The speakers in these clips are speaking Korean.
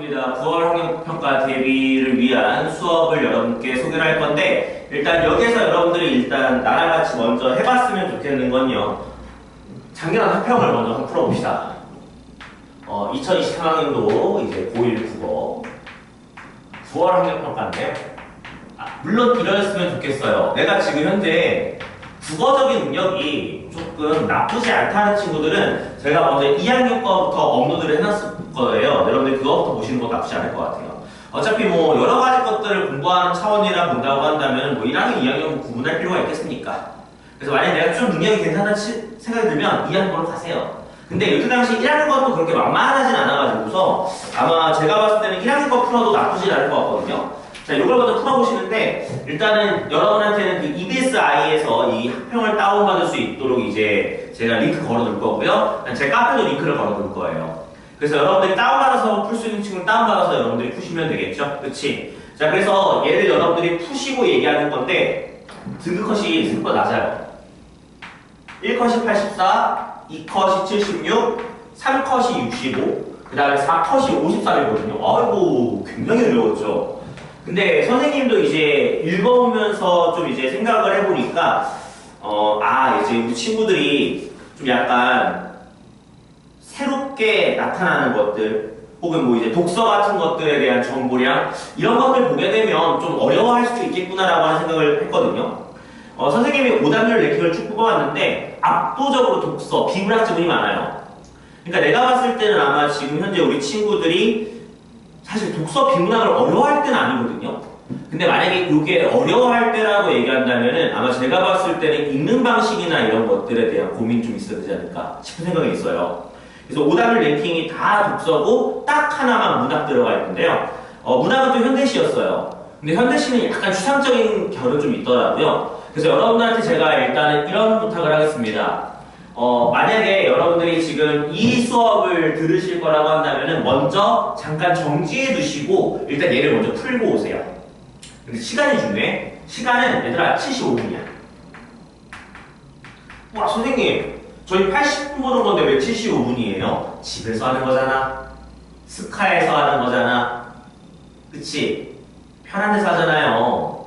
반갑습니다. 9월 학력평가 대비를 위한 수업을 여러분께 소개를 할 건데, 일단 여기에서 여러분들이 일단 나랑 같이 먼저 해봤으면 좋겠는 건요, 작년 학평을 먼저 한번 풀어봅시다. 2023학년도 이제 고1 국어 9월 학력평가인데요. 물론 이러셨으면 좋겠어요. 내가 지금 현재 국어적인 능력이 조금 나쁘지 않다는 친구들은 제가 먼저 2학년 거부터 업로드를 해놨을 거예요. 여러분들 그거부터 보시는 것도 나쁘지 않을 것 같아요. 어차피 뭐 여러 가지 것들을 공부하는 차원이라 본다고 한다면 뭐 1학년, 2학년 구분할 필요가 있겠습니까? 그래서 만약에 내가 좀 능력이 괜찮다는 생각이 들면 2학년 거로 가세요. 근데 이때 당시 1학년 것도 그렇게 만만하진 않아가지고서 아마 제가 봤을 때는 1학년 거 풀어도 나쁘진 않을 것 같거든요. 자, 이걸 먼저 풀어보시는데, 일단은 여러분한테는 그 EBSI에서 이 학평을 다운받을 수 있도록 이제 제가 링크 걸어둘 거고요. 제 카페도 링크를 걸어둘 거예요. 그래서 여러분들이 다운받아서 풀 수 있는 친구는 다운받아서 여러분들이 푸시면 되겠죠? 그치? 자, 그래서 얘를 여러분들이 푸시고 얘기하는 건데, 등급컷이 생각보다 낮아요. 1컷이 84, 2컷이 76, 3컷이 65, 그 다음에 4컷이 53이거든요. 아이고, 굉장히 어려웠죠? 근데 선생님도 이제 읽어보면서 좀 이제 생각을 해보니까, 이제 우리 친구들이 좀 약간 새롭게 나타나는 것들, 혹은 뭐 이제 독서 같은 것들에 대한 정보량, 이런 것들 보게 되면 좀 어려워할 수도 있겠구나라고 하는 생각을 했거든요. 선생님이 5단별 랭킹을 쭉 뽑아왔는데, 압도적으로 독서, 비문학 지문이 많아요. 그러니까 내가 봤을 때는 아마 지금 현재 우리 친구들이 사실 독서 비문학을 어려워할 때는 아니거든요. 근데 만약에 이게 어려워할 때라고 얘기한다면은 아마 제가 봤을 때는 읽는 방식이나 이런 것들에 대한 고민이 좀 있어야 되지 않을까 싶은 생각이 있어요. 그래서 5단별 랭킹이 다 독서고 딱 하나만 문학 들어가 있는데요. 문학은 또 현대시였어요. 근데 현대시는 약간 추상적인 결은 좀 있더라고요. 그래서 여러분들한테 제가 일단은 이런 부탁을 하겠습니다. 만약에 여러분들이 지금 이 수업을 들으실 거라고 한다면은 먼저 잠깐 정지해 두시고 일단 얘를 먼저 풀고 오세요. 근데 시간이 중요해. 시간은 얘들아 75분이야. 와, 선생님, 저희 80분 보는 건데 왜 75분이에요? 집에서 하는 거잖아. 스카에서 하는 거잖아. 그치? 편한 데서 하잖아요.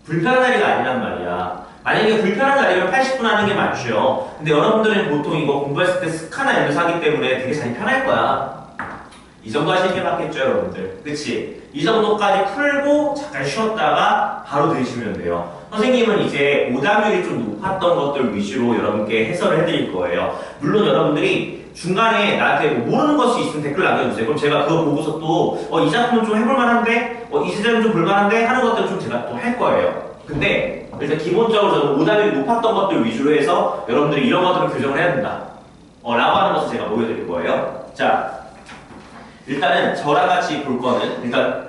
불편한 자리가 아니란 말이야. 만약에 불편한 자리면 80분 하는 게 맞죠. 근데 여러분들은 보통 이거 공부했을 때 스카나 이런 거 하기 때문에 되게 자리 편할 거야. 이 정도 하시는 게 맞겠죠, 여러분들. 그치? 이 정도까지 풀고 잠깐 쉬었다가 바로 들으시면 돼요. 선생님은 이제 오답률이 좀 높았던 것들 위주로 여러분께 해설을 해드릴 거예요. 물론 여러분들이 중간에 나한테 뭐 모르는 것이 있으면 댓글 남겨주세요. 그럼 제가 그거 보고서 또 이 작품은 좀 해볼 만한데? 이 시절은 좀 볼 만한데? 하는 것들을 좀 제가 또 할 거예요. 근데 일단 기본적으로 저는 오답이 높았던 것들 위주로 해서 여러분들이 이런 것들을 교정을 해야 된다 라고 하는 것을 제가 보여드릴 거예요. 자, 일단은 저랑 같이 볼 거는 일단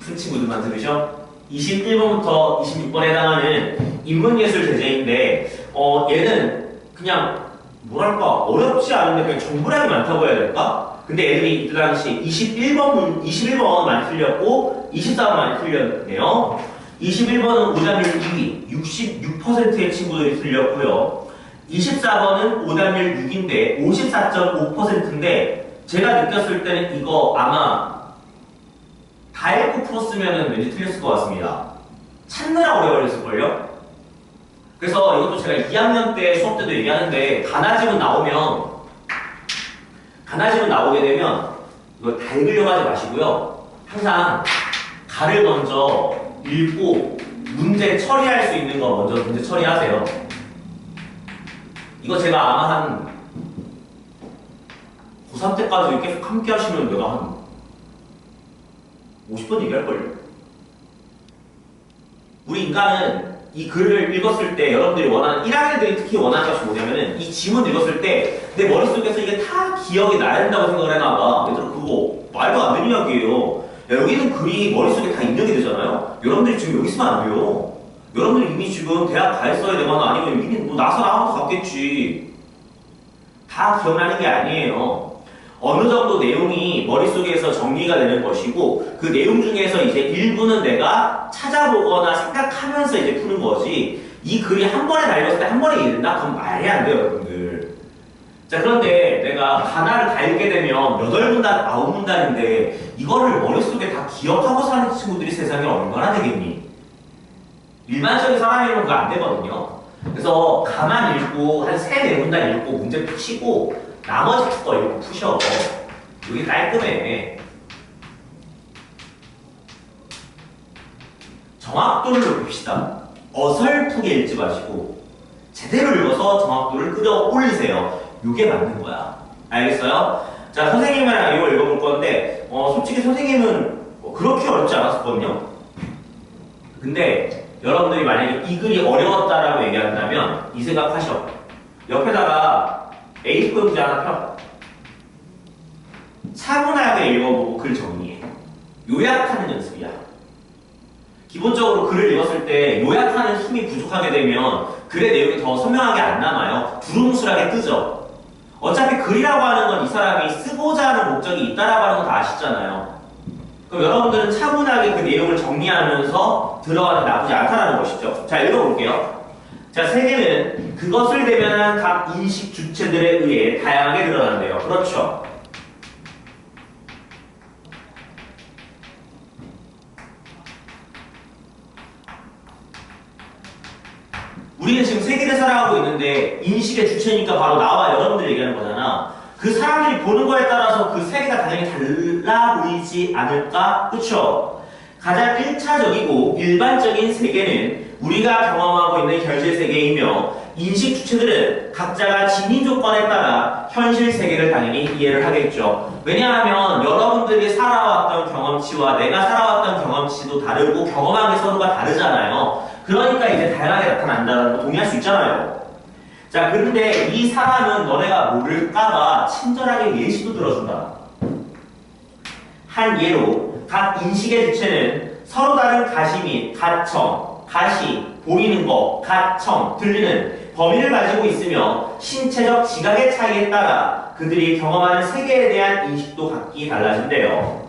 큰 친구들만 들으셔. 21번부터 26번에 해당하는 인문예술 제재인데 얘는 그냥 뭐랄까 어렵지 않은데 그냥 정보량이 많다고 해야 될까? 근데 애들이 이때 당시 21번 많이 틀렸고 24번 많이 틀렸네요. 21번은 오답률 2위, 66%의 친구들이 틀렸고요. 24번은 오답률 6인데 54.5%인데 제가 느꼈을 때는 이거 아마 다 읽고 풀었으면 왠지 틀렸을 것 같습니다. 찾느라 오래 걸렸을걸요? 그래서 이것도 제가 2학년 때 수업 때도 얘기하는데 가나지문 나오게 되면 이거 다 읽으려고 하지 마시고요. 항상 가를 먼저 읽고 문제 처리할 수 있는 거 먼저 문제 처리하세요. 이거 제가 아마 한 고3 때까지 계속 함께 하시면 내가 한 50번 얘기할걸요? 우리 인간은 이 글을 읽었을 때 여러분들이 원하는 1학년들이 특히 원하는 것이 뭐냐면은 이 지문 읽었을 때 내 머릿속에서 이게 다 기억이 나야 된다고 생각을 해놔봐. 얘들아 그거 말도 안 되는 이야기예요. 야, 여기는 글이 머릿속에 다 입력이 되잖아요. 여러분들이 지금 여기 있으면 안 돼요. 여러분들이 이미 지금 대학 가 있어야 되거나 아니면 이미 뭐 나서 나와서 갔겠지. 다 기억나는 게 아니에요. 어느 정도 내용이 머릿속에서 정리가 되는 것이고 그 내용 중에서 이제 일부는 내가 찾아보거나 생각하면서 이제 푸는 거지 이 글이 한 번에 달렸을 때 한 번에 이해된다? 그건 말이 안 돼요, 여러분들. 자, 그런데 내가 가나를 다 읽게 되면 8문단, 9문단인데 이거를 머릿속에 다 기억하고 사는 친구들이 세상에 얼마나 되겠니? 일반적인 사람이면 그거 안 되거든요. 그래서 가만 읽고 한 3, 4문단 읽고 문제 푸시고 나머지 거 읽고 푸셔. 여기 깔끔해. 정확도를 높입시다. 어설프게 읽지 마시고 제대로 읽어서 정확도를 끌어올리세요. 이게 맞는 거야. 알겠어요? 자, 선생님이랑 이거 읽어볼 건데 솔직히 선생님은 그렇게 어렵지 않았었거든요. 근데 여러분들이 만약에 이 글이 어려웠다라고 얘기한다면 이 생각하셔. 옆에다가 A4 용지 하나 펴. 차분하게 읽어보고 글 정리해. 요약하는 연습이야. 기본적으로 글을 읽었을 때 요약하는 힘이 부족하게 되면 글의 내용이 더 선명하게 안 남아요. 두루뭉술하게 뜨죠. 어차피 글이라고 하는 건 이 사람이 쓰고자 하는 목적이 있다라고 하는 건 다 아시잖아요. 그럼 여러분들은 차분하게 그 내용을 정리하면서 들어가는 게 나쁘지 않다는 것이죠. 자, 읽어볼게요. 자, 세계는 그것을 대변하는 각 인식 주체들에 의해 다양하게 드러난대요. 그렇죠. 우리는 지금 세계를 살아가고 있는데 인식의 주체니까 바로 나와 여러분들 얘기하는 거잖아. 그 사람들이 보는 거에 따라서 그 세계가 당연히 달라 보이지 않을까? 그쵸? 가장 1차적이고 일반적인 세계는 우리가 경험하고 있는 현실 세계이며 인식 주체들은 각자가 진인 조건에 따라 현실 세계를 당연히 이해를 하겠죠. 왜냐하면 여러분들이 살아왔던 경험치와 내가 살아왔던 경험치도 다르고 경험한 게 서로가 다르잖아요. 그러니까 이제 다양하게 나타난다는 거 동의할 수 있잖아요. 자, 그런데 이 사람은 너네가 모를까봐 친절하게 예시도 들어준다. 한 예로 각 인식의 주체는 서로 다른 가시 및 가청, 가시, 보이는 것, 가청, 들리는 범위를 가지고 있으며 신체적 지각의 차이에 따라 그들이 경험하는 세계에 대한 인식도 각기 달라진대요.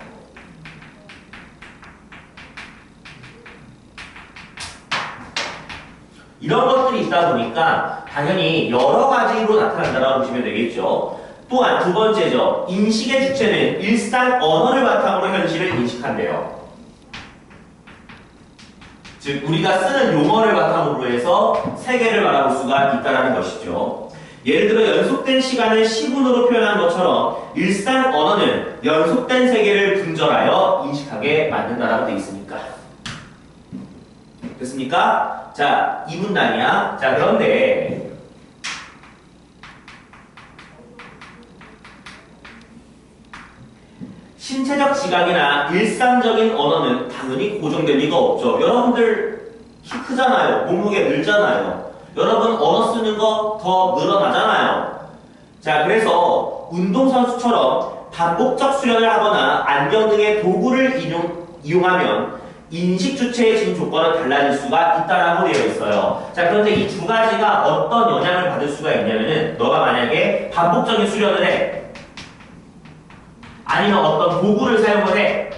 이런 것들이 있다 보니까 당연히 여러 가지로 나타난다고 보시면 되겠죠. 또한 두 번째죠. 인식의 주체는 일상 언어를 바탕으로 현실을 인식한대요. 즉 우리가 쓰는 용어를 바탕으로 해서 세계를 바라볼 수가 있다는 것이죠. 예를 들어 연속된 시간을 시분으로 표현한 것처럼 일상 언어는 연속된 세계를 분절하여 인식하게 만든다라고 되어 있으니까. 됐습니까? 자, 2분단이야. 자, 그런데 신체적 지각이나 일상적인 언어는 당연히 고정될 리가 없죠. 여러분들 키 크잖아요. 몸무게 늘잖아요. 여러분 언어 쓰는 거 더 늘어나잖아요. 자, 그래서 운동선수처럼 반복적 수련을 하거나 안경 등의 도구를 이용하면 인식 주체의 진 조건은 달라질 수가 있다라고 되어 있어요. 자, 그런데 이 두 가지가 어떤 영향을 받을 수가 있냐면은 너가 만약에 반복적인 수련을 해. 아니면 어떤 도구를 사용을 해.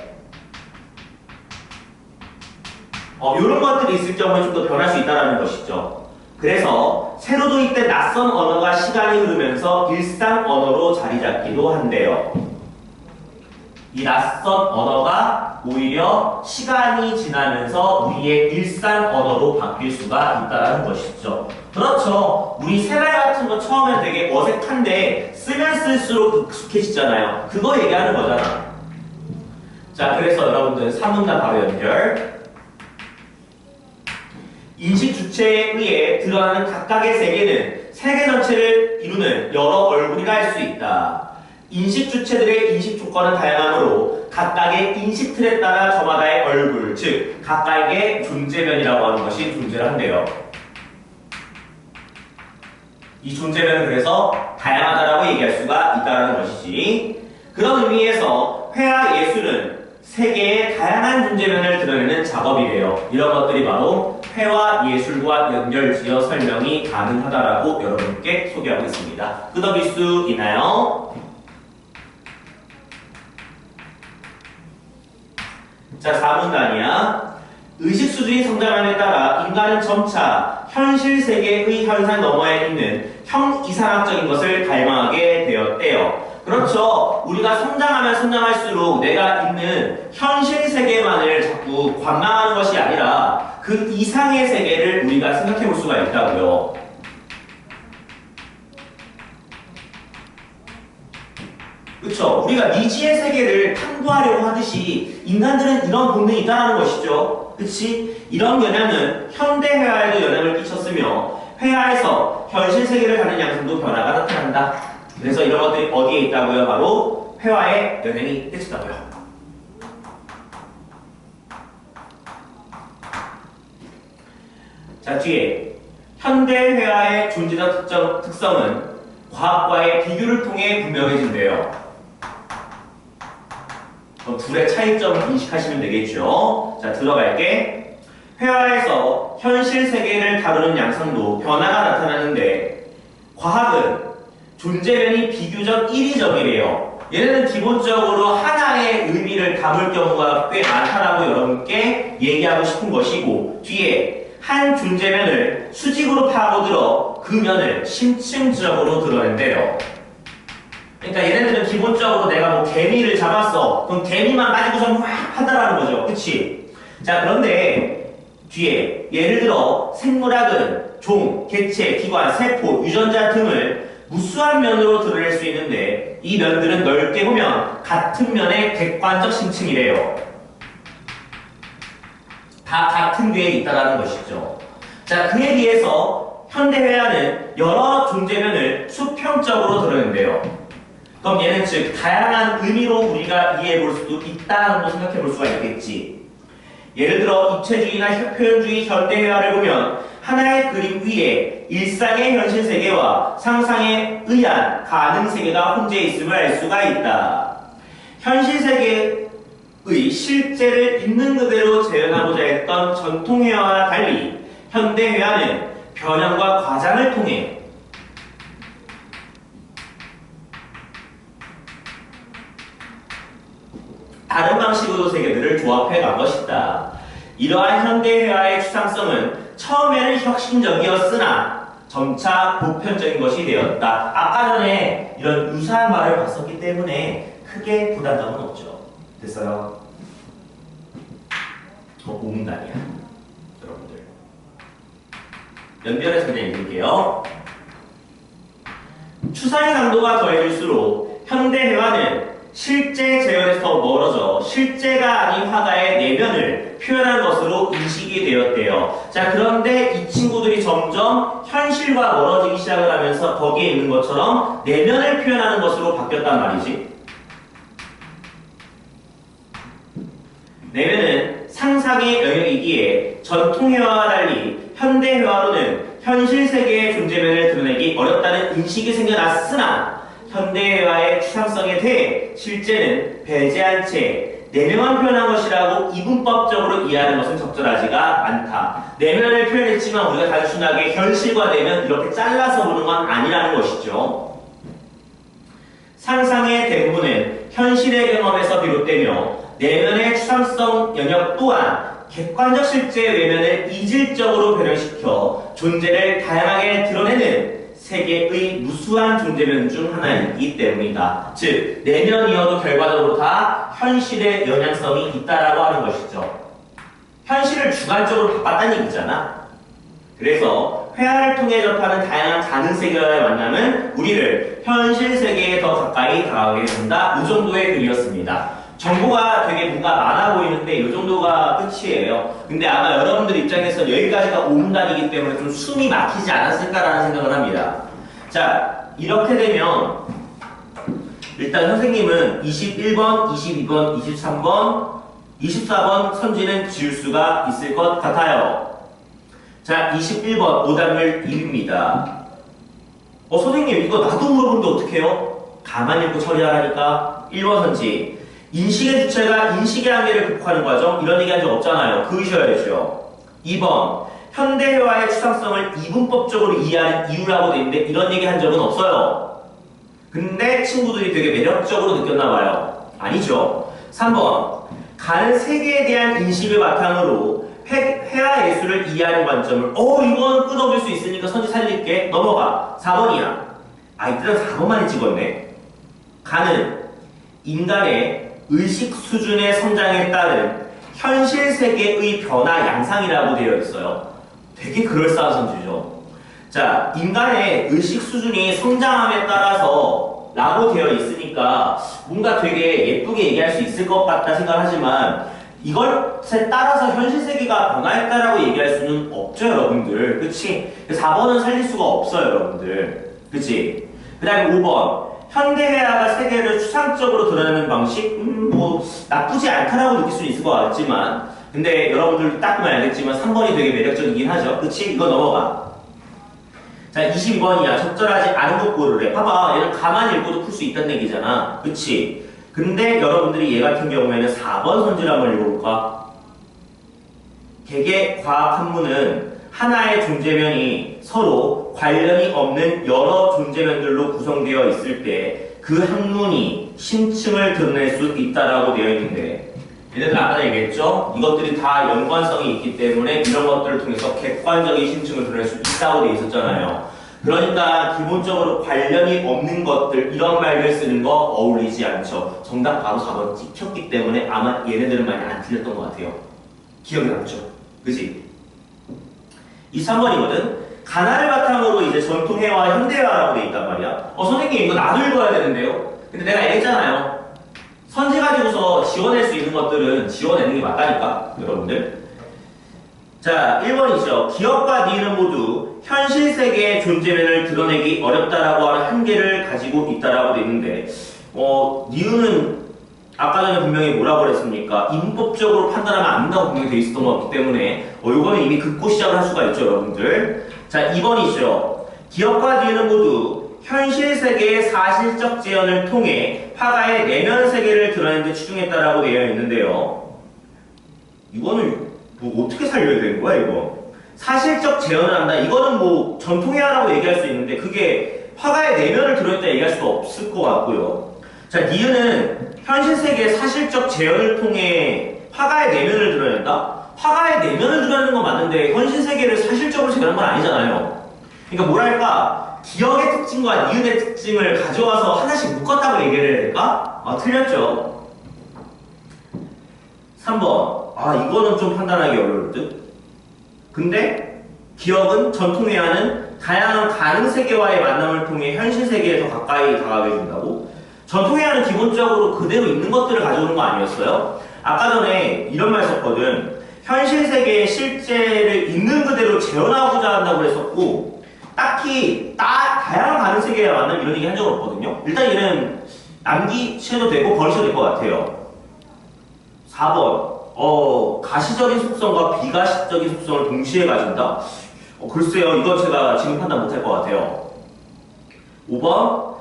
이런 것들이 있을 경우에 좀 더 변할 수 있다는 것이죠. 그래서 새로 도입된 낯선 언어가 시간이 흐르면서 일상 언어로 자리 잡기도 한대요. 이 낯선 언어가 오히려 시간이 지나면서 우리의 일상 언어로 바뀔 수가 있다는 것이죠. 그렇죠. 우리 생활 같은 거 처음엔 되게 어색한데 쓰면 쓸수록 익숙해지잖아요. 그거 얘기하는 거잖아. 자, 그래서 여러분들 3문단 바로 연결. 인식 주체에 의해 드러나는 각각의 세계는 세계 전체를 이루는 여러 얼굴이라 할 수 있다. 인식 주체들의 인식 조건은 다양하므로 각각의 인식 틀에 따라 저마다의 얼굴, 즉 각각의 존재면이라고 하는 것이 존재를 한대요. 이 존재면은 그래서 다양하다라고 얘기할 수가 있다는 것이지. 그런 의미에서 회화 예술은 세계의 다양한 존재면을 드러내는 작업이래요. 이런 것들이 바로 회화 예술과 연결지어 설명이 가능하다라고 여러분께 소개하고 있습니다. 끄덕일 수 있나요? 자, 4문단이야. 의식 수준이 성장함에 따라 인간은 점차 현실 세계의 현상 너머에 있는 형이상학적인 것을 갈망하게 되었대요. 그렇죠. 우리가 성장하면 성장할수록 내가 있는 현실 세계만을 자꾸 관망하는 것이 아니라 그 이상의 세계를 우리가 생각해 볼 수가 있다고요. 그렇죠. 우리가 미지의 세계를 탐구하려고 하듯이 인간들은 이런 본능이 있다는 것이죠. 그치? 이런 영향은 현대 회화에도 영향을 끼쳤으며 회화에서 현실 세계를 가는 양상도 변화가 나타난다. 그래서 이런 것들이 어디에 있다고요? 바로 회화에 영향이 끼쳤다고요. 자, 뒤에 현대 회화의 존재적 특성은 과학과의 비교를 통해 분명해진대요. 그럼 둘의 차이점을 인식하시면 되겠죠. 자, 들어갈게. 회화에서 현실 세계를 다루는 양상도 변화가 나타나는데 과학은 존재면이 비교적 이리적이래요. 얘네는 기본적으로 하나의 의미를 담을 경우가 꽤 많다라고 여러분께 얘기하고 싶은 것이고 뒤에 한 존재면을 수직으로 파고들어 그 면을 심층적으로 드러낸대요. 그러니까 얘네들은 기본적으로 내가 뭐 개미를 잡았어. 그럼 개미만 가지고서 막 판단하는 거죠. 그치? 자, 그런데 뒤에 예를 들어 생물학은 종, 개체, 기관, 세포, 유전자 등을 무수한 면으로 드러낼 수 있는데 이 면들은 넓게 보면 같은 면의 객관적 심층이래요. 다 같은 궤에 있다는 것이죠. 자, 그에 비해서 현대회화는 여러 존재면을 수평적으로 드러낸대요. 그럼 얘는 즉 다양한 의미로 우리가 이해해 볼 수도 있다는 걸 생각해 볼 수가 있겠지. 예를 들어 입체주의나 표현주의 현대회화를 보면 하나의 그림 위에 일상의 현실 세계와 상상에 의한 가능 세계가 혼재 있음을 알 수가 있다. 현실 세계의 실제를 있는 그대로 재현하고자 했던 전통회화와 달리 현대회화는 변형과 과장을 통해 다른 방식으로 세계들을 조합해 간 것이다. 이러한 현대회화의 추상성은 처음에는 혁신적이었으나 점차 보편적인 것이 되었다. 아까 전에 이런 유사한 말을 봤었기 때문에 크게 부담감은 없죠. 됐어요? 오문단이야. 여러분들. 연변에서 그냥 읽을게요. 추상의 강도가 더해질수록 현대회화는 실제 재현에서 멀어져 실제가 아닌 화가의 내면을 표현한 것으로 인식이 되었대요. 자, 그런데 이 친구들이 점점 현실과 멀어지기 시작을 하면서 거기에 있는 것처럼 내면을 표현하는 것으로 바뀌었단 말이지. 내면은 상상의 영역이기에 전통회화와 달리 현대회화로는 현실 세계의 존재면을 드러내기 어렵다는 인식이 생겨났으나 현대회화의 추상성에 대해 실제는 배제한 채 내면만 표현한 것이라고 이분법적으로 이해하는 것은 적절하지가 않다. 내면을 표현했지만 우리가 단순하게 현실과 내면 이렇게 잘라서 보는 건 아니라는 것이죠. 상상의 대부분은 현실의 경험에서 비롯되며 내면의 추상성 영역 또한 객관적 실제의 외면을 이질적으로 변형시켜 존재를 다양하게 드러내는 세계의 무수한 존재면 중 하나이기 때문이다. 즉, 내면이어도 결과적으로 다 현실의 영향성이 있다라고 하는 것이죠. 현실을 주관적으로 바꿨다는 얘기잖아. 그래서 회화를 통해 접하는 다양한 가능 세계와의 만남은 우리를 현실 세계에 더 가까이 다가가게 된다. 이 정도의 글이었습니다. 정보가 되게 뭔가 많아 보이는데 이 정도가 끝이에요. 근데 아마 여러분들 입장에서 여기까지가 오문단이기 때문에 좀 숨이 막히지 않았을까라는 생각을 합니다. 자, 이렇게 되면 일단 선생님은 21번, 22번, 23번, 24번 선지는 지울 수가 있을 것 같아요. 자, 21번 오답률 1입니다. 선생님 이거 나도 물어보는데 어떡해요? 가만히 읽고 처리하라니까. 1번 선지. 인식의 주체가 인식의 한계를 극복하는 과정, 이런 얘기 한 적 없잖아요. 그으셔야죠. 2번, 현대회화의 추상성을 이분법적으로 이해하는 이유라고 돼 있는데 이런 얘기 한 적은 없어요. 근데 친구들이 되게 매력적으로 느꼈나 봐요. 아니죠. 3번, 가는 세계에 대한 인식을 바탕으로 회화 예술을 이해하는 관점을 이건 끊어볼 수 있으니까 선지 살릴게. 넘어가. 4번이야. 이때는 4번만이 찍었네. 가는 인간의 의식 수준의 성장에 따른 현실 세계의 변화 양상이라고 되어 있어요. 되게 그럴싸한 선지죠. 자, 인간의 의식 수준이 성장함에 따라서 라고 되어 있으니까 뭔가 되게 예쁘게 얘기할 수 있을 것 같다 생각하지만 이것에 따라서 현실 세계가 변화했다라고 얘기할 수는 없죠, 여러분들. 그치? 4번은 살릴 수가 없어요, 여러분들. 그치? 그 다음에 5번. 현대회화가 세계를 추상적으로 드러내는 방식? 뭐 나쁘지 않다라고 느낄 수는 있을 것 같지만 근데 여러분들 딱 보면 알겠지만 3번이 되게 매력적이긴 하죠. 그치? 이거 넘어가. 자, 22번이야. 적절하지 않은 것 고르래. 봐봐. 얘는 가만히 읽고도 풀 수 있다는 얘기잖아. 그치? 근데 여러분들이 얘 같은 경우에는 4번 선지를 한번 읽어볼까? 개개 과학 학문은 하나의 존재면이 서로 관련이 없는 여러 존재면들로 구성되어 있을 때 그 학문이 심층을 드러낼 수 있다라고 되어 있는데 얘네들 아까 얘기했죠? 이것들이 다 연관성이 있기 때문에 이런 것들을 통해서 객관적인 심층을 드러낼 수 있다고 되어 있었잖아요. 그러니까 기본적으로 관련이 없는 것들 이런 말들 쓰는 거 어울리지 않죠. 정답 바로 4번 찍혔기 때문에 아마 얘네들은 많이 안 틀렸던 것 같아요. 기억이 남죠? 그지? 이 3번이거든? 가나를 바탕으로 이제 전통회화, 현대화라고 돼 있단 말이야. 선생님 이거 나도 읽어야 되는데요? 근데 내가 얘기했잖아요. 선지 가지고서 지워낼 수 있는 것들은 지워내는 게 맞다니까, 여러분들. 자, 1번이죠. 기억과 니은 모두 현실 세계의 존재면을 드러내기 어렵다라고 하는 한계를 가지고 있다라고 돼 있는데, 니은은 아까 전에 분명히 뭐라고 그랬습니까? 인법적으로 판단하면 안 된다고 분명히 돼 있었던 것 같기 때문에 요거는 이미 긋고 시작을 할 수가 있죠, 여러분들. 자, 2번이죠. 기억과 니은은 모두 현실 세계의 사실적 재현을 통해 화가의 내면 세계를 드러내는 데 치중했다라고 되어 있는데요. 이거는 뭐 어떻게 살려야 되는 거야, 이거? 사실적 재현을 한다. 이거는 뭐 전통회화라고 얘기할 수 있는데 그게 화가의 내면을 드러냈다 얘기할 수도 없을 것 같고요. 자, 니은은 현실 세계의 사실적 재현을 통해 화가의 내면을 드러낸다? 화가의 내면을 드러내는 건 맞는데 현실 세계를 사실적으로 재현한 건 아니잖아요. 그러니까 뭐랄까 기억의 특징과 니은의 특징을 가져와서 하나씩 묶었다고 얘기를 해야 될까? 틀렸죠. 3번. 이거는 좀 판단하기 어려울 듯. 근데 기억은 전통회화는 다양한 가능 세계와의 만남을 통해 현실 세계에 더 가까이 다가게 된다고? 전통회화는 기본적으로 그대로 있는 것들을 가져오는 거 아니었어요? 아까 전에 이런 말 썼거든. 현실 세계의 실제를 있는 그대로 재현하고자 한다고 했었고 딱히 다양한 가능 세계와 만남 이런 얘기 한 적은 없거든요. 일단 얘는 남기셔도 되고 버리셔도 될 것 같아요. 4번. 가시적인 속성과 비가시적인 속성을 동시에 가진다? 글쎄요. 이건 제가 지금 판단 못할 것 같아요. 5번.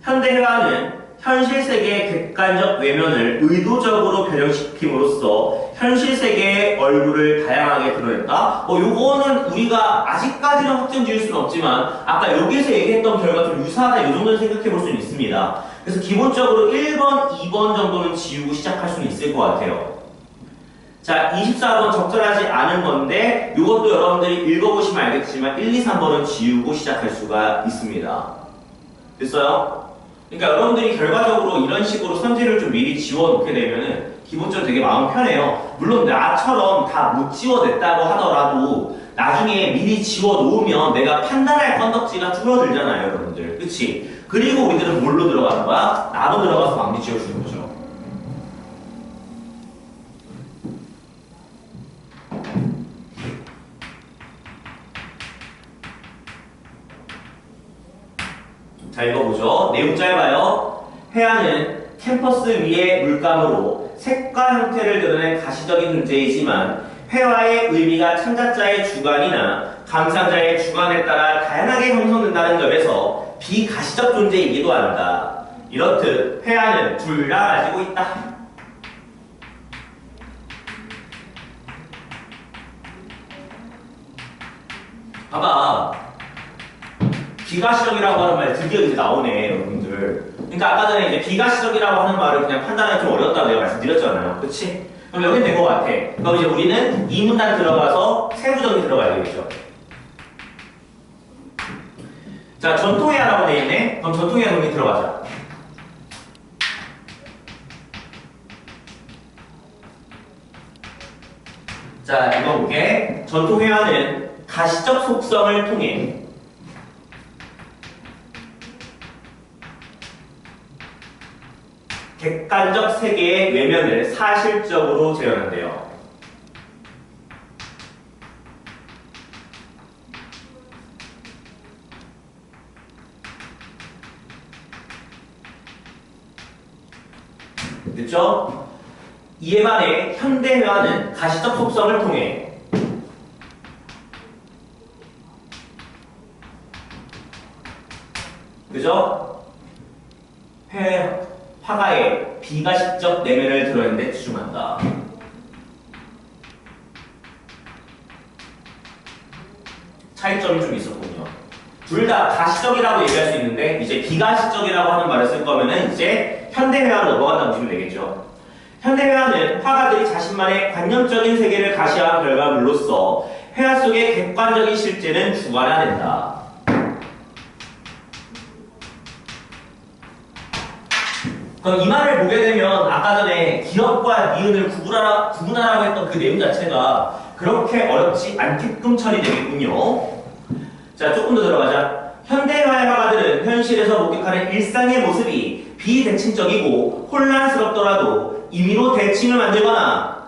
현대회화는 현실 세계의 객관적 외면을 의도적으로 변형시킴으로써 현실 세계의 얼굴을 다양하게 드러낸다? 요거는 우리가 아직까지는 확정 지을 수는 없지만 아까 여기서 얘기했던 결과 좀 유사하다 이 정도는 생각해 볼 수는 있습니다. 그래서 기본적으로 1번, 2번 정도는 지우고 시작할 수는 있을 것 같아요. 자, 24번 적절하지 않은 건데 이것도 여러분들이 읽어보시면 알겠지만 1, 2, 3번은 지우고 시작할 수가 있습니다. 됐어요? 그러니까 여러분들이 결과적으로 이런 식으로 선지를 좀 미리 지워놓게 되면은 기본적으로 되게 마음 편해요. 물론 나처럼 다 못 지워냈다고 하더라도 나중에 미리 지워놓으면 내가 판단할 건덕지가 줄어들잖아요, 여러분들. 그치? 그리고 우리들은 뭘로 들어가는 거야? 나로 들어가서 막리 지워주는 거죠. 자, 읽어보죠. 내용 짧아요. 회화는 캠퍼스 위의 물감으로 색과 형태를 드러낸 가시적인 존재이지만 회화의 의미가 참가자의 주관이나 감상자의 주관에 따라 다양하게 형성된다는 점에서 비가시적 존재이기도 한다. 이렇듯 회화는 둘 다 가지고 있다. 봐봐. 비가시적이라고 하는 말 드디어 이제 나오네, 여러분들. 그러니까 아까 전에 이제 비가시적이라고 하는 말을 그냥 판단하기 좀 어렵다고 내가 말씀드렸잖아요. 그치? 그럼 여긴 된 것 같아. 그럼 이제 우리는 이 문단 들어가서 세부정의 들어가야 되겠죠. 자, 전통회화라고 되어 있네. 그럼 전통회화 논리 들어가자. 자, 이거 볼게. 전통회화는 가시적 속성을 통해 객관적 세계의 외면을 사실적으로 재현한대요. 됐죠? 이에 반해 현대회화는 가시적 속성을 통해 그죠? 화가의 비가시적 내면을 드러내는 데 집중한다. 차이점이 좀 있었군요. 둘 다 가시적이라고 얘기할 수 있는데 이제 비가시적이라고 하는 말을 쓸 거면은 이제 현대회화로 넘어간다고 보시면 되겠죠. 현대회화는 화가들이 자신만의 관념적인 세계를 가시화한 결과물로서 회화 속의 객관적인 실제는 주관화된다. 그럼 이 말을 보게 되면 아까 전에 기업과 니은을 구분하라고 했던 그 내용 자체가 그렇게 어렵지 않게끔 처리되겠군요. 자, 조금 더 들어가자. 현대화의 화가들은 현실에서 목격하는 일상의 모습이 비대칭적이고 혼란스럽더라도 임의로 대칭을 만들거나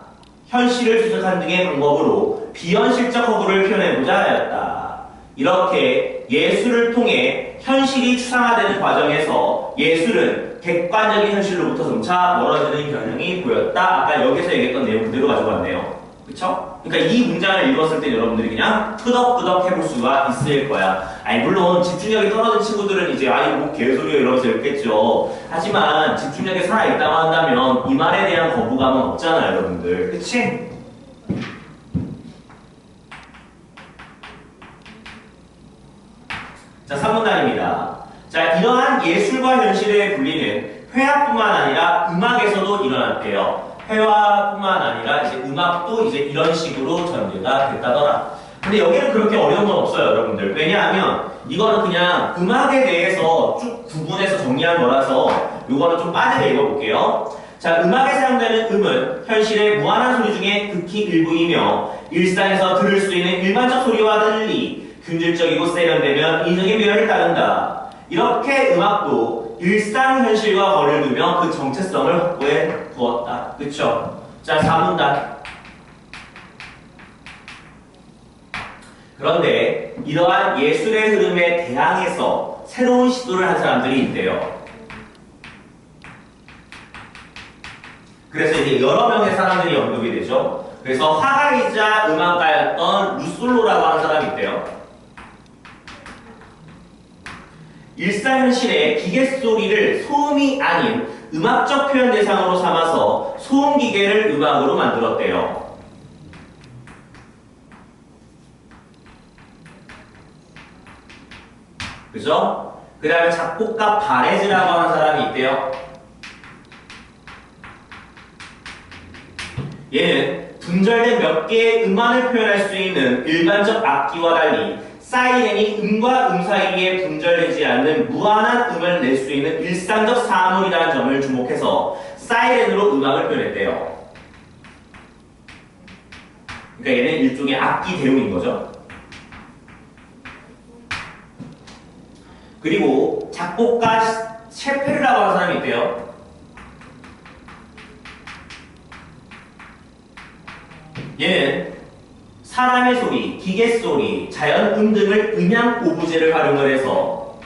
현실을 추적하는 등의 방법으로 비현실적 허구를 표현해보자 하였다. 이렇게 예술을 통해 현실이 추상화되는 과정에서 예술은 객관적인 현실로부터 점차 멀어지는 경향이 보였다. 아까 여기서 얘기했던 내용 그대로 가지고 왔네요. 그쵸? 그러니까 이 문장을 읽었을 때 여러분들이 그냥 끄덕끄덕 해볼 수가 있을 거야. 아니 물론 집중력이 떨어진 친구들은 이제 아이 뭐 개소리야 이러면서 읽겠죠. 하지만 집중력이 살아있다고 한다면 이 말에 대한 거부감은 없잖아요, 여러분들. 그치? 자, 3문단입니다. 자, 이러한 예술과 현실의 분리는 회화뿐만 아니라 음악에서도 일어났대요. 회화뿐만 아니라 이제 음악도 이제 이런 식으로 전개가 됐다더라. 근데 여기는 그렇게 어려운 건 없어요, 여러분들. 왜냐하면 이거는 그냥 음악에 대해서 쭉 구분해서 정리한 거라서 이거는 좀 빠르게 읽어볼게요. 자, 음악에 사용되는 음은 현실의 무한한 소리 중에 극히 일부이며 일상에서 들을 수 있는 일반적 소리와 달리 균질적이고 세련되면 인적인 묘연을 따른다. 이렇게 음악도 일상 현실과 거리를 두며 그 정체성을 확보해 두었다. 그쵸? 자, 4문단. 그런데 이러한 예술의 흐름에 대항해서 새로운 시도를 한 사람들이 있대요. 그래서 이제 여러 명의 사람들이 언급이 되죠. 그래서 화가이자 음악가였던 루솔로라고 하는 사람이 있대요. 일상현실의 기계 소리를 소음이 아닌 음악적 표현 대상으로 삼아서 소음기계를 음악으로 만들었대요. 그죠? 그 다음에 작곡가 바레즈라고 하는 사람이 있대요. 얘는 분절된 몇 개의 음안을 표현할 수 있는 일반적 악기와 달리 사이렌이 음과 음 사이에 분절되지 않는 무한한 음을 낼 수 있는 일상적 사물이라는 점을 주목해서 사이렌으로 음악을 표현했대요. 그러니까 얘는 일종의 악기 대용인 거죠. 그리고 작곡가 셰페르라고 하는 사람이 있대요. 얘는 사람의 소리, 기계 소리, 자연 등을 음향 오브제를 활용을 해서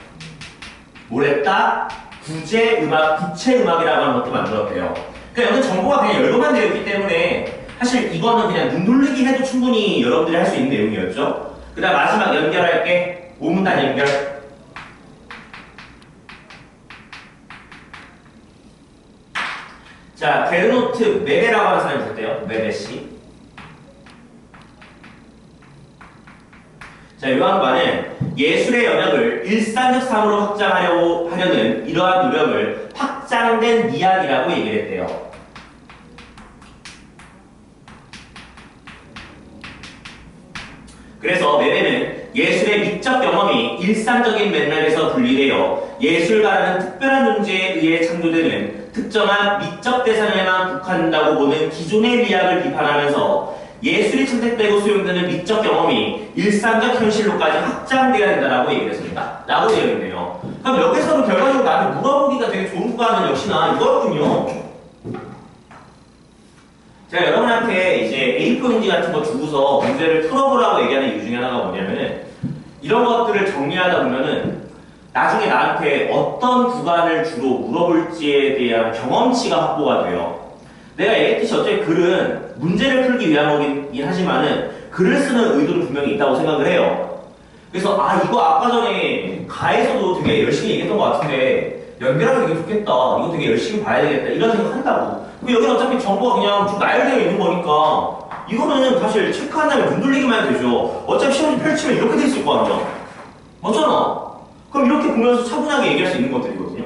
뭘 했다? 구체 음악이라고 하는 것도 만들었대요. 그러니까 여기 정보가 그냥 열거만 되어 있기 때문에 사실 이거는 그냥 눈 돌리기 해도 충분히 여러분들이 할 수 있는 내용이었죠. 그 다음 마지막 연결할게. 5문단 연결. 자, 게르노트 메베라고 하는 사람이 있었대요. 메베씨. 자, 이 양반은 예술의 영역을 일상적 삶으로 확장하려고 하려는 이러한 노력을 확장된 미학이라고 얘기를 했대요. 그래서 메베는 예술의 미적 경험이 일상적인 맥락에서 분리되어 예술가라는 특별한 존재에 의해 창조되는 특정한 미적 대상에만 국한된다고 보는 기존의 미학을 비판하면서 예술이 채택되고 수용되는 미적 경험이 일상적 현실로까지 확장되어야 된다라고 얘기를 했습니다. 라고 되어 있네요. 그럼 여기서도 결과적으로 나한테 물어보기가 되게 좋은 거는 역시나 이거였군요. 제가 여러분한테 이제 A4용지 같은 거 주고서 문제를 풀어보라고 얘기하는 이유 중에 하나가 뭐냐면은 이런 것들을 정리하다 보면은 나중에 나한테 어떤 구간을 주로 물어볼지에 대한 경험치가 확보가 돼요. 내가 얘기했듯이 어차피 글은 문제를 풀기 위한 거긴 하지만은 글을 쓰는 의도는 분명히 있다고 생각을 해요. 그래서 이거 아까 전에 가에서도 되게 열심히 얘기했던 것 같은데 연결하면 되게 좋겠다. 이거 되게 열심히 봐야 되겠다. 이런 생각 한다고. 여기는 어차피 정보가 그냥 쭉 나열되어 있는 거니까 이거는 사실 체크한 다음에 눈 돌리기만 해도 되죠. 어차피 시험지 펼치면 이렇게 돼 있을 거 아니야. 맞잖아. 그럼 이렇게 보면서 차분하게 얘기할 수 있는 것들이거든요.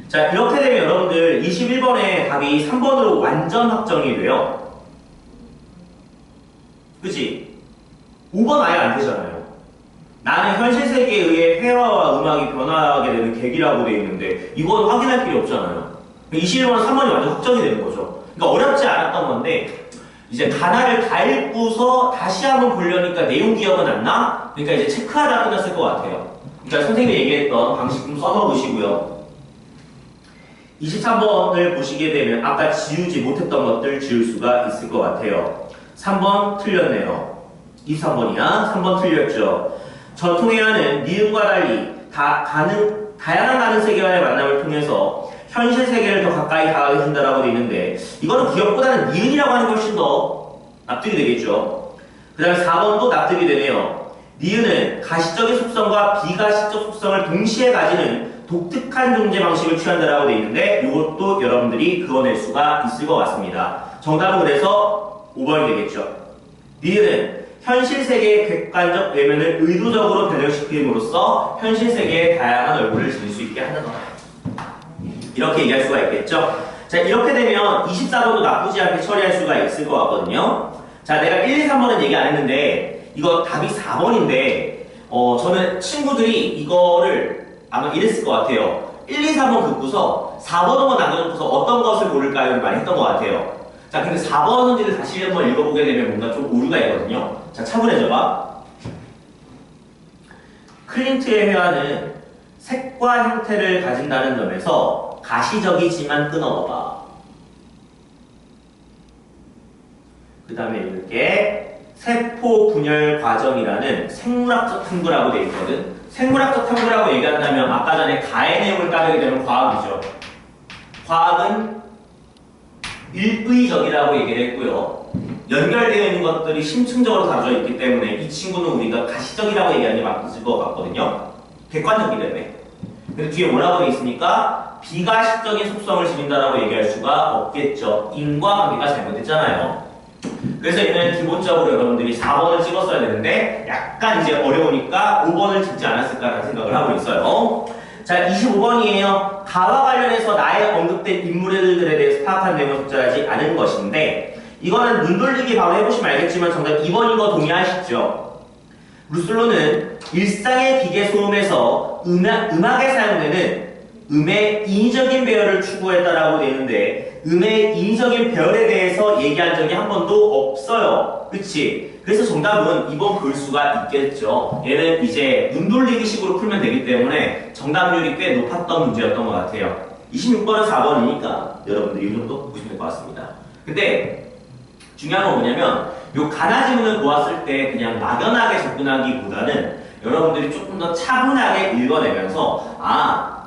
자, 이렇게 되면 여러분들 21번의 답이 3번으로 완전 확정이 돼요. 그치? 5번 아예 안 되잖아요. 나는 현실 세계에 의해 회화와 음악이 변화하게 되는 계기라고 되어 있는데 이건 확인할 필요 없잖아요. 21번, 3번이 완전 확정이 되는 거죠. 그러니까 어렵지 않았던 건데 이제 단어를 다 읽고서 다시 한번 보려니까 내용 기억은 안 나? 그러니까 이제 체크하다 끝났을 것 같아요. 그러니까 선생님이 얘기했던 방식 좀 써놓으시고요. 23번을 보시게 되면 아까 지우지 못했던 것들 지울 수가 있을 것 같아요. 3번 틀렸네요. 23번이야? 3번 틀렸죠. 전통의 하는 니은과 달리 다양한 가능세계와의 만남을 통해서 현실 세계를 더 가까이 다가게 한다라고 되어 있는데 이거는 기억보다는 니은이라고 하는 게 훨씬 더 납득이 되겠죠. 그 다음에 4번도 납득이 되네요. 니은은 가시적인 속성과 비가시적 속성을 동시에 가지는 독특한 존재 방식을 취한다라고 되어 있는데 이것도 여러분들이 그어낼 수가 있을 것 같습니다. 정답은 그래서 5번이 되겠죠. 니은은 현실 세계의 객관적 외면을 의도적으로 변형시킴으로써 현실 세계의 다양한 얼굴을 지닐 수 있게 하는 거다. 이렇게 얘기할 수가 있겠죠. 자, 이렇게 되면 24번도 나쁘지 않게 처리할 수가 있을 것 같거든요. 자, 내가 1, 2, 3번은 얘기 안 했는데 이거 답이 4번인데 저는 친구들이 이거를 아마 이랬을 것 같아요. 1, 2, 3번 긋고서 4번으로 남겨놓고서 어떤 것을 고를까요? 많이 했던 것 같아요. 자, 근데 4번 문제를 다시 한번 읽어보게 되면 뭔가 좀 오류가 있거든요. 자, 차분해져봐. 클린트의 회화는 색과 형태를 가진다는 점에서 가시적이지만 끊어봐. 그 다음에 이렇게 세포 분열 과정이라는 생물학적 탐구라고 되어 있거든. 생물학적 탐구라고 얘기한다면 아까 전에 가의 내용을 따르게 되면 과학이죠. 과학은 일의적이라고 얘기를 했고요. 연결되어 있는 것들이 심층적으로 다뤄져 있기 때문에 이 친구는 우리가 가시적이라고 얘기하는 게 맞을 것 같거든요. 객관적이기 때문에. 근데 뒤에 뭐라고 되어 있으니까 비가시적인 속성을 지닌다라고 얘기할 수가 없겠죠. 인과 관계가 잘못됐잖아요. 그래서 얘는 기본적으로 여러분들이 4번을 찍었어야 되는데 약간 이제 어려우니까 5번을 찍지 않았을까라는 생각을 하고 있어요. 자, 25번이에요. 가와 관련해서 나의 언급된 인물들에 대해서 파악한 내용을 적절하지 않은 것인데 이거는 눈 돌리기 바로 해보시면 알겠지만 정답 2번인 거 동의하시죠? 루슬로는 일상의 기계 소음에서 음악에 사용되는 음의 인위적인 배열을 추구했다라고 되는데 음의 인위적인 배열에 대해서 얘기한 적이 한 번도 없어요. 그치? 그래서 정답은 2번 볼 수가 있겠죠. 얘는 이제 눈 돌리기 식으로 풀면 되기 때문에 정답률이 꽤 높았던 문제였던 것 같아요. 26번은 4번이니까 여러분들이 이 정도 보시면 될 것 같습니다. 근데 중요한 건 뭐냐면 요 가나 지문을 보았을 때 그냥 막연하게 접근하기보다는 여러분들이 조금 더 차분하게 읽어내면서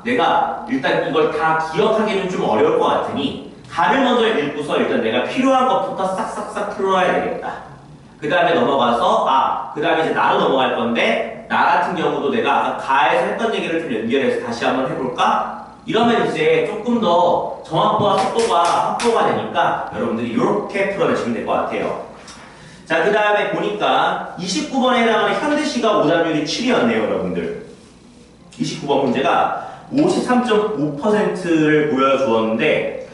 내가 일단 이걸 다 기억하기는 좀 어려울 것 같으니 가를 먼저 읽고서 일단 내가 필요한 것부터 싹싹싹 풀어야 되겠다. 그 다음에 넘어가서 그 다음에 이제 나로 넘어갈 건데 나 같은 경우도 내가 아까 가에서 했던 얘기를 좀 연결해서 다시 한번 해볼까? 이러면 이제 조금 더 정확도와 속도가 확보가 되니까 여러분들이 이렇게 풀어내시면 될 것 같아요. 자, 그 다음에 보니까 29번에 해당하는 현대시가 오답률이 7이었네요, 여러분들. 29번 문제가 53.5%를 보여주었는데,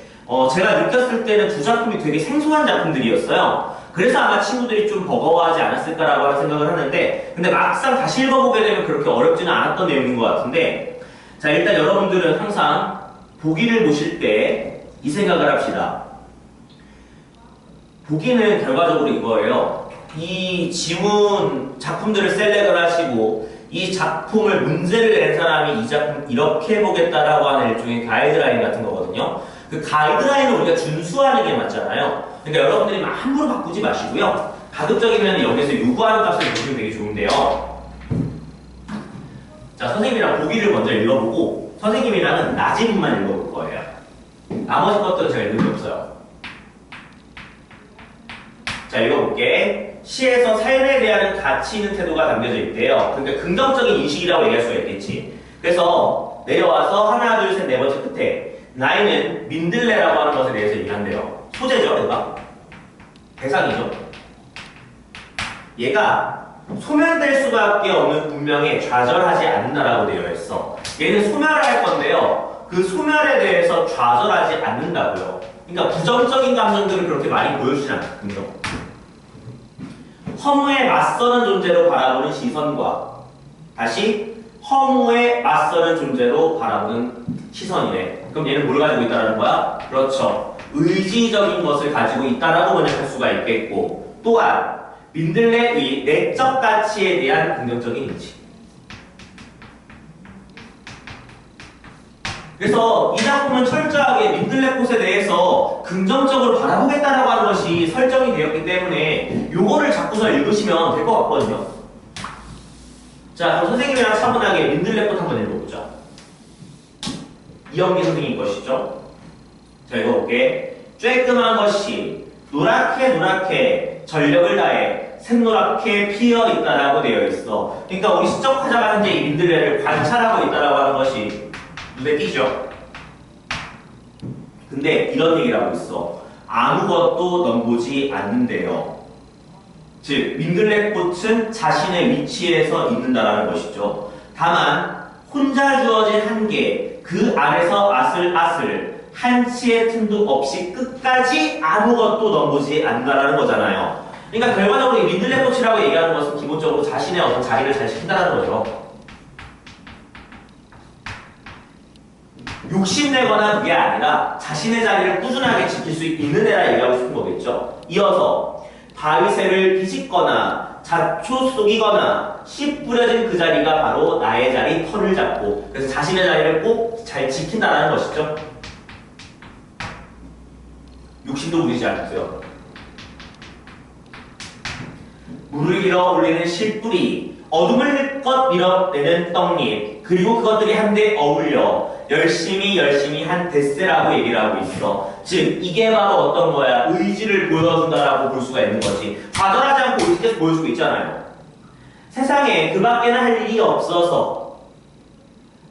제가 느꼈을 때는 두 작품이 되게 생소한 작품들이었어요. 그래서 아마 친구들이 좀 버거워하지 않았을까라고 하는 생각을 하는데, 근데 막상 다시 읽어보게 되면 그렇게 어렵지는 않았던 내용인 것 같은데, 자, 일단 여러분들은 항상 보기를 보실 때 이 생각을 합시다. 보기는 결과적으로 이거예요. 이 지문 작품들을 셀렉을 하시고 이 작품을 문제를 낸 사람이 이 작품 이렇게 해보겠다라고 하는 일종의 가이드라인 같은 거거든요. 그 가이드라인을 우리가 준수하는 게 맞잖아요. 그러니까 여러분들이 막 함부로 바꾸지 마시고요. 가급적이면 여기서 요구하는 값을 보시면 되게 좋은데요. 자, 선생님이랑 보기를 먼저 읽어보고 선생님이랑은 나지문만 읽어볼 거예요. 나머지 것들은 제가 읽은 게 없어요. 자, 읽어볼게. 시에서 삶에 대한 가치 있는 태도가 담겨져 있대요. 그러니까 긍정적인 인식이라고 얘기할 수가 있겠지. 그래서 내려와서 하나, 둘, 셋, 네 번째 끝에 나이는 민들레라고 하는 것에 대해서 얘기한대요. 소재죠, 얘가? 대상이죠. 얘가 소멸될 수밖에 없는 운명에 좌절하지 않는다라고 되어 있어. 얘는 소멸할 건데요. 그 소멸에 대해서 좌절하지 않는다고요. 그러니까 부정적인 감정들을 그렇게 많이 보여주지 않거든요. 허무에 맞서는 존재로 바라보는 시선과 다시 허무에 맞서는 존재로 바라보는 시선이래. 그럼 얘는 뭘 가지고 있다는 거야? 그렇죠. 의지적인 것을 가지고 있다라고 번역할 수가 있겠고, 또한 민들레의 내적 가치에 대한 긍정적인 인지. 그래서 이 작품은 철저하게 민들레꽃에 대해서 긍정적으로 바라보겠다라고 하는 것이 설정이 되었기 때문에 요거를 잡고서 읽으시면 될 것 같거든요. 자, 그럼 선생님이랑 차분하게 민들레꽃 한번 읽어보자. 이영기 선생님 것이죠. 자, 읽어볼게. 쬐끔한 것이 노랗게 전력을 다해 샛노랗게 피어 있다라고 되어 있어. 그러니까 우리 시적화자가 현재 이 민들레를 관찰하고 있다라고 하는 것이 눈에 띄죠? 근데 이런 얘기를 하고 있어. 아무것도 넘보지 않는데요. 즉, 민들레꽃은 자신의 위치에서 있는다라는 것이죠. 다만 혼자 주어진 한계, 그 안에서 아슬아슬 한치의 틈도 없이 끝까지 아무것도 넘보지 않는다라는 거잖아요. 그러니까 결과적으로 이 민들레꽃이라고 얘기하는 것은 기본적으로 자신의 어떤 자리를 잘 지킨다는 거죠. 욕심내거나 그게 아니라 자신의 자리를 꾸준하게 지킬 수 있는 애라 얘기하고 싶은 거겠죠. 이어서 바위새를 뒤집거나 잡초 속이거나 씨 뿌려진 그 자리가 바로 나의 자리, 털을 잡고, 그래서 자신의 자리를 꼭 잘 지킨다는 것이죠. 욕심도 부리지 않으세요. 물을 잃어 올리는 실뿌리, 어둠을 힘껏 밀어내는 떡잎, 그리고 그것들이 한데 어울려 열심히 한 데스라고 얘기를 하고 있어. 즉, 이게 바로 어떤 거야? 의지를 보여준다라고 볼 수가 있는 거지. 좌절하지 않고 의지해서 보여주고 있잖아요. 세상에 그 밖에는 할 일이 없어서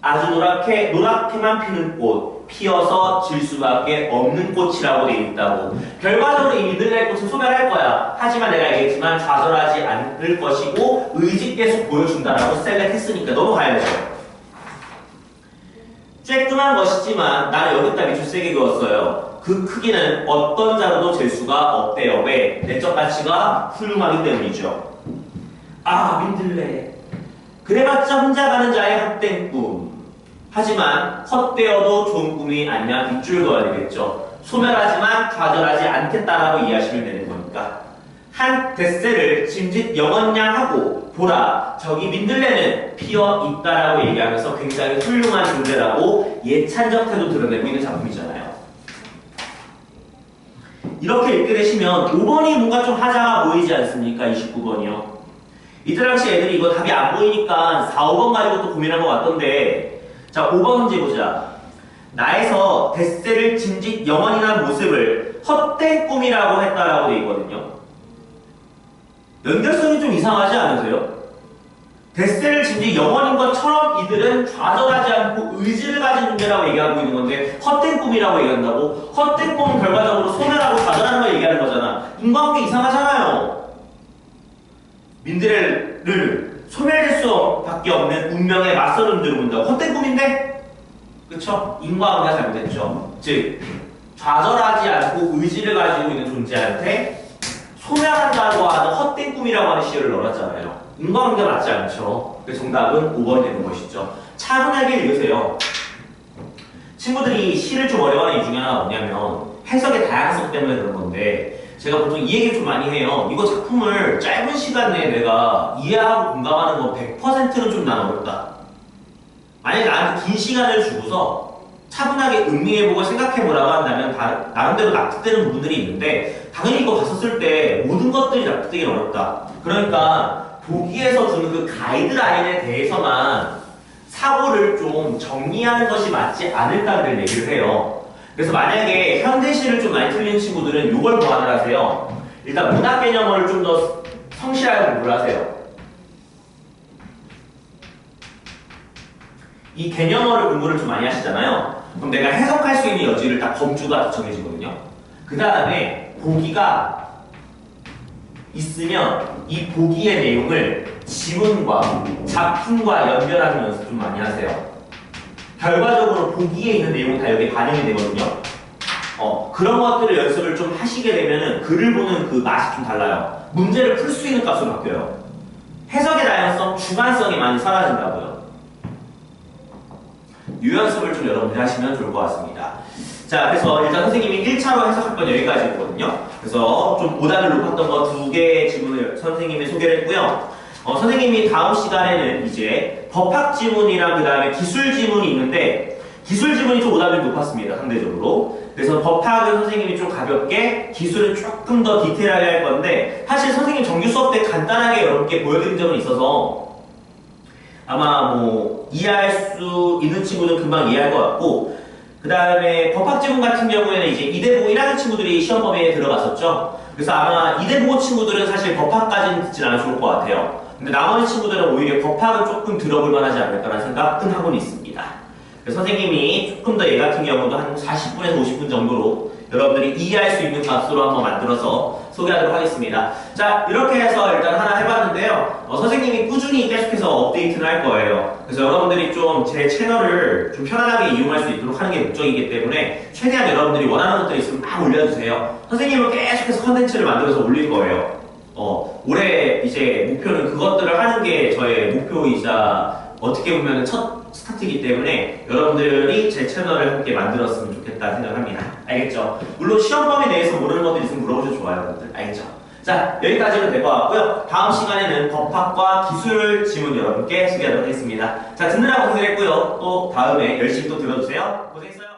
아주 노랗게만 피는 꽃, 피어서 질 수밖에 없는 꽃이라고 되어 있다고. 결과적으로 이 민들레꽃은 소멸할 거야. 하지만 내가 얘기했지만 좌절하지 않을 것이고 의지 계속 보여준다라고 셀렉했으니까 넘어가야죠. 쬐끔한 것이지만 나는 여기다 밑줄 세게 그었어요. 그 크기는 어떤 자로도 잴 수가 없대요. 왜? 내적 가치가 훌륭하기 때문이죠. 아, 민들레. 그래봤자 혼자 가는 자의 헛된 꿈. 하지만 헛되어도 좋은 꿈이 아니냐 밑줄 그어야 되겠죠. 소멸하지만 좌절하지 않겠다라고 이해하시면 되는 거니까. 한 데스를 짐짓 영원양하고 보라, 저기 민들레는 피어 있다라고 얘기하면서 굉장히 훌륭한 존재라고 예찬적 태도 드러내고 있는 작품이잖아요. 이렇게 읽게 되시면 5번이 뭔가 좀 하자가 보이지 않습니까? 29번이요. 이때 당시 애들이 이거 답이 안 보이니까 4, 5번 가지고 또 고민한 것 같던데, 자, 5번 문제 보자. 나에서 뱃새를 짐짓 영원이란 모습을 헛된 꿈이라고 했다라고 되어 있거든요. 연결성이 좀 이상하지 않으세요? 뱃새를 짐짓 영원인 것처럼 이들은 좌절하지 않고 의지를 가진 존재라고 얘기하고 있는 건데 헛된 꿈이라고 얘기한다고? 헛된 꿈은 결과적으로 소멸하고 좌절하는 걸 얘기하는 거잖아. 인과관계 이상하잖아요. 민들레를 소멸될 수밖에 없는 운명에 맞서는 놈들을 본다고. 헛된 꿈인데? 그쵸? 인과응보가 잘못했죠. 즉 좌절하지 않고 의지를 가지고 있는 존재한테 소멸한다고 하는 헛된 꿈이라고 하는 시를 넣어놨잖아요. 인과관계 맞지 않죠. 그래서 정답은 5번이 되는 것이죠. 차분하게 읽으세요. 친구들이 시를 좀 어려워하는 이유 중에 하나가 뭐냐면 해석의 다양성 때문에 그런 건데, 제가 보통 이 얘기를 좀 많이 해요. 이거 작품을 짧은 시간 내에 내가 이해하고 공감하는 건 100%는 좀 난 어렵다. 만약에 나한테 긴 시간을 주고서 차분하게 음미해보고 생각해보라고 한다면 나름대로 납득되는 부분들이 있는데, 당연히 이거 봤었을 때 모든 것들이 납득되기 어렵다. 그러니까 보기에서 주는 그 가이드라인에 대해서만 사고를 좀 정리하는 것이 맞지 않을까를 얘기를 해요. 그래서 만약에 현대시를 좀 많이 틀리는 친구들은 이걸 보완을 하세요. 일단 문학 개념어를 좀 더 성실하게 공부를 하세요. 이 개념어를 공부를 좀 많이 하시잖아요. 그럼 내가 해석할 수 있는 여지를 딱 범주가 정해지거든요. 그 다음에 보기가 있으면 이 보기의 내용을 지문과 작품과 연결하는 연습 좀 많이 하세요. 결과적으로 보기에 있는 내용은 다 여기 반영이 되거든요. 그런 것들을 연습을 좀 하시게 되면은 글을 보는 그 맛이 좀 달라요. 문제를 풀 수 있는 값으로 바뀌어요. 해석의 다양성, 주관성이 많이 사라진다고요. 이 연습을 좀 여러분들이 하시면 좋을 것 같습니다. 자, 그래서 일단 선생님이 1차로 해석할 건 여기까지거든요. 그래서 좀 오답을 높았던 거 2개의 지문을 선생님이 소개를 했고요. 선생님이 다음 시간에는 이제 법학 지문이랑 그 다음에 기술 지문이 있는데, 기술 지문이 좀 오답이 높았습니다, 상대적으로. 그래서 법학은 선생님이 좀 가볍게, 기술은 조금 더 디테일하게 할 건데, 사실 선생님 정규 수업 때 간단하게 여러분께 보여드린 점은 있어서 아마 뭐 이해할 수 있는 친구는 금방 이해할 것 같고, 그 다음에 법학 지문 같은 경우에는 이제 이대보고 1학년 친구들이 시험 범위에 들어갔었죠. 그래서 아마 이대보고 친구들은 사실 법학까지는 듣진 않아도 좋을 것 같아요. 근데 나머지 친구들은 오히려 법학은 조금 들어볼 만하지 않을까라는 생각은 하고는 있습니다. 그래서 선생님이 조금 더 얘 같은 경우도 한 40분에서 50분 정도로 여러분들이 이해할 수 있는 값으로 한번 만들어서 소개하도록 하겠습니다. 자, 이렇게 해서 일단 하나 해봤는데요. 선생님이 꾸준히 계속해서 업데이트를 할 거예요. 그래서 여러분들이 좀 제 채널을 좀 편안하게 이용할 수 있도록 하는 게 목적이기 때문에 최대한 여러분들이 원하는 것들이 있으면 막 올려주세요. 선생님은 계속해서 컨텐츠를 만들어서 올릴 거예요. 올해 이제 목표는 그것들을 하는 게 저의 목표이자 어떻게 보면 첫 스타트이기 때문에 여러분들이 제 채널을 함께 만들었으면 좋겠다 생각합니다. 알겠죠? 물론 시험 범위에 대해서 모르는 것들이 있으면 물어보셔도 좋아요, 여러분들. 알겠죠? 자, 여기까지는 될 것 같고요. 다음 시간에는 법학과 기술 지문 여러분께 소개하도록 하겠습니다. 자, 듣느라고 고생했고요. 또 다음에 열심히 또 들어주세요. 고생했어요.